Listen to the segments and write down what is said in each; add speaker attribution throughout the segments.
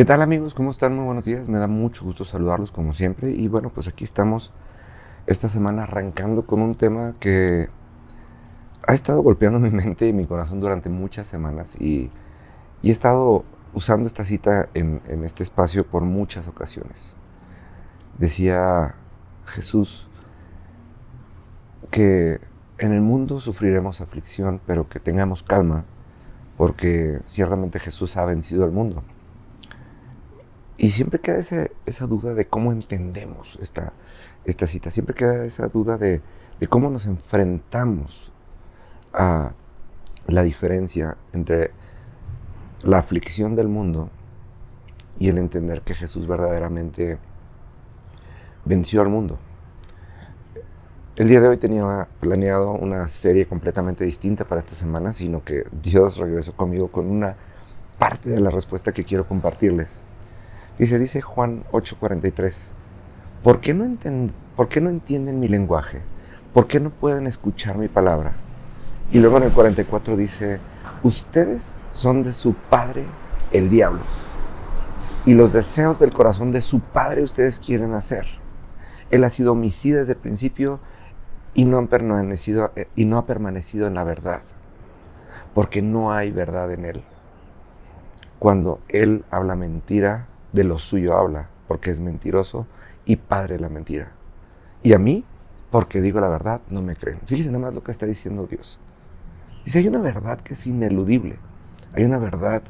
Speaker 1: ¿Qué tal, amigos? ¿Cómo están? Muy buenos días. Me da mucho gusto saludarlos como siempre. Y bueno, pues aquí estamos esta semana arrancando con un tema que ha estado golpeando mi mente y mi corazón durante muchas semanas. Y he estado usando esta cita en este espacio por muchas ocasiones. Decía Jesús que en el mundo sufriremos aflicción, pero que tengamos calma, porque ciertamente Jesús ha vencido al mundo. Y siempre queda esa duda de cómo entendemos esta cita. Siempre queda esa duda de cómo nos enfrentamos a la diferencia entre la aflicción del mundo y el entender que Jesús verdaderamente venció al mundo. El día de hoy tenía planeado una serie completamente distinta para esta semana, sino que Dios regresó conmigo con una parte de la respuesta que quiero compartirles. Y se dice Juan 8:43, ¿por qué no entienden mi lenguaje? ¿Por qué no pueden escuchar mi palabra? Y luego en el 44 dice, ustedes son de su padre el diablo, y los deseos del corazón de su padre ustedes quieren hacer. Él ha sido homicida desde el principio y no ha permanecido en la verdad, porque no hay verdad en él. Cuando él habla mentira, de lo suyo habla, porque es mentiroso y padre de la mentira. Y a mí, porque digo la verdad, no me creen. Fíjense nada más lo que está diciendo Dios. Dice, hay una verdad que es ineludible, hay una verdad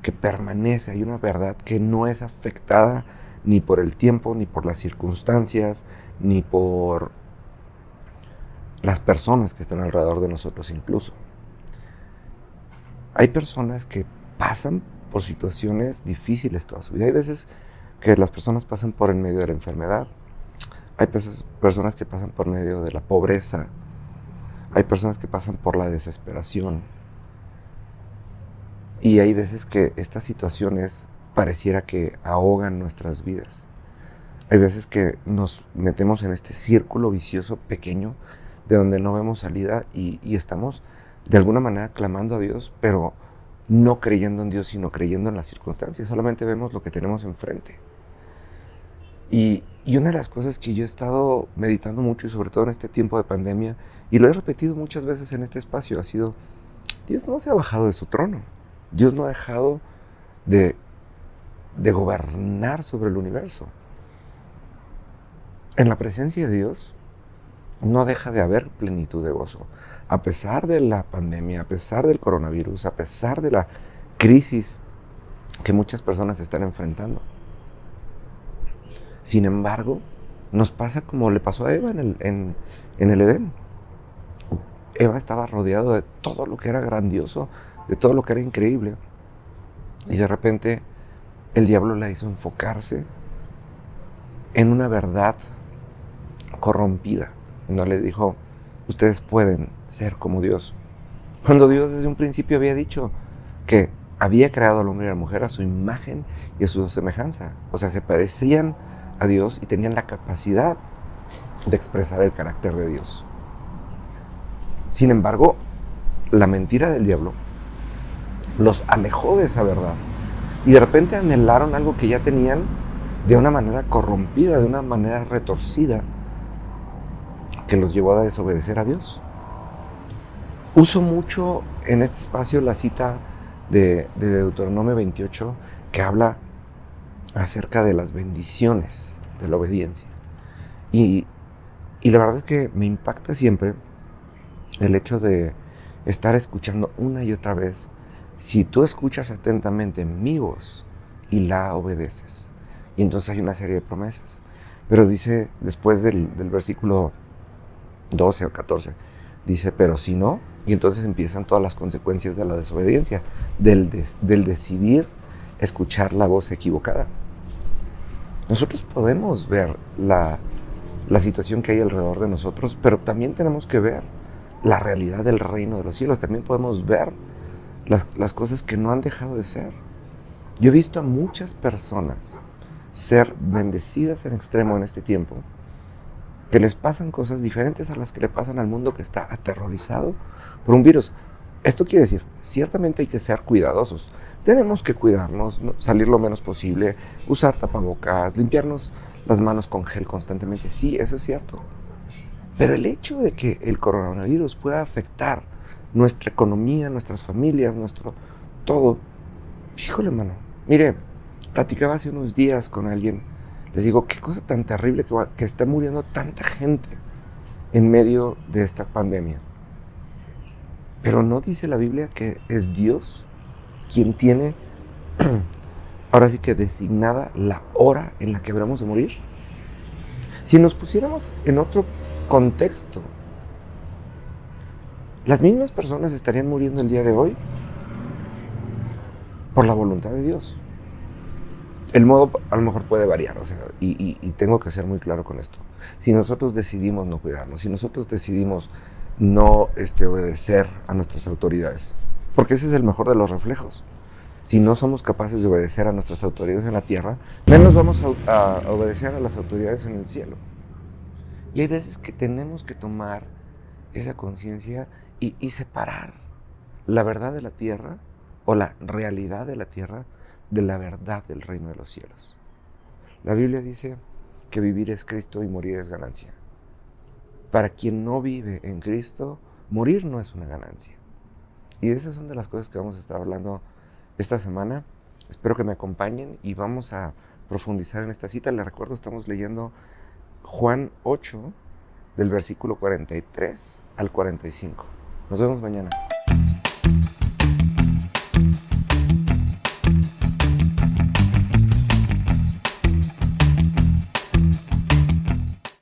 Speaker 1: que permanece, hay una verdad que no es afectada ni por el tiempo, ni por las circunstancias, ni por las personas que están alrededor de nosotros incluso. Hay personas que pasan por situaciones difíciles toda su vida. Hay veces que las personas pasan por en medio de la enfermedad. Hay personas que pasan por medio de la pobreza. Hay personas que pasan por la desesperación. Y hay veces que estas situaciones pareciera que ahogan nuestras vidas. Hay veces que nos metemos en este círculo vicioso pequeño de donde no vemos salida y estamos de alguna manera clamando a Dios, pero no creyendo en Dios, sino creyendo en las circunstancias. Solamente vemos lo que tenemos enfrente. Y una de las cosas que yo he estado meditando mucho, y sobre todo en este tiempo de pandemia, y lo he repetido muchas veces en este espacio, ha sido, Dios no se ha bajado de su trono. Dios no ha dejado de gobernar sobre el universo. En la presencia de Dios no deja de haber plenitud de gozo. A pesar de la pandemia, a pesar del coronavirus, a pesar de la crisis que muchas personas están enfrentando. Sin embargo, nos pasa como le pasó a Eva en el Edén. Eva estaba rodeado de todo lo que era grandioso, de todo lo que era increíble. Y de repente el diablo la hizo enfocarse en una verdad corrompida. Y no le dijo, ustedes pueden ser como Dios. Cuando Dios desde un principio había dicho que había creado al hombre y a la mujer a su imagen y a su semejanza. O sea, se parecían a Dios y tenían la capacidad de expresar el carácter de Dios. Sin embargo, la mentira del diablo los alejó de esa verdad. Y de repente anhelaron algo que ya tenían de una manera corrompida, de una manera retorcida, que los llevó a desobedecer a Dios. Uso mucho en este espacio la cita de Deuteronomio 28, que habla acerca de las bendiciones de la obediencia. Y la verdad es que me impacta siempre el hecho de estar escuchando una y otra vez, si tú escuchas atentamente mi voz y la obedeces. Y entonces hay una serie de promesas. Pero dice, después del versículo 12 o 14, dice, pero si no, y entonces empiezan todas las consecuencias de la desobediencia, del decidir escuchar la voz equivocada. Nosotros podemos ver la situación que hay alrededor de nosotros, pero también tenemos que ver la realidad del reino de los cielos. También podemos ver las cosas que no han dejado de ser. Yo he visto a muchas personas ser bendecidas en extremo en este tiempo, que les pasan cosas diferentes a las que le pasan al mundo que está aterrorizado por un virus. Esto quiere decir, ciertamente hay que ser cuidadosos. Tenemos que cuidarnos, ¿no? Salir lo menos posible, usar tapabocas, limpiarnos las manos con gel constantemente. Sí, eso es cierto. Pero el hecho de que el coronavirus pueda afectar nuestra economía, nuestras familias, nuestro todo, híjole, mano. Mire, platicaba hace unos días con alguien. Les digo, qué cosa tan terrible que está muriendo tanta gente en medio de esta pandemia. Pero ¿no dice la Biblia que es Dios quien tiene, ahora sí que designada la hora en la que habremos de morir? Si nos pusiéramos en otro contexto, las mismas personas estarían muriendo el día de hoy por la voluntad de Dios. El modo a lo mejor puede variar, o sea, y tengo que ser muy claro con esto. Si nosotros decidimos no cuidarnos, si nosotros decidimos no obedecer a nuestras autoridades, porque ese es el mejor de los reflejos. Si no somos capaces de obedecer a nuestras autoridades en la tierra, menos vamos a obedecer a las autoridades en el cielo. Y hay veces que tenemos que tomar esa conciencia y separar la verdad de la tierra o la realidad de la tierra de la verdad del reino de los cielos. La Biblia dice que vivir es Cristo y morir es ganancia. Para quien no vive en Cristo, morir no es una ganancia. Y esas son de las cosas que vamos a estar hablando esta semana. Espero que me acompañen y vamos a profundizar en esta cita. Les recuerdo, estamos leyendo Juan 8, del versículo 43 al 45. Nos vemos mañana.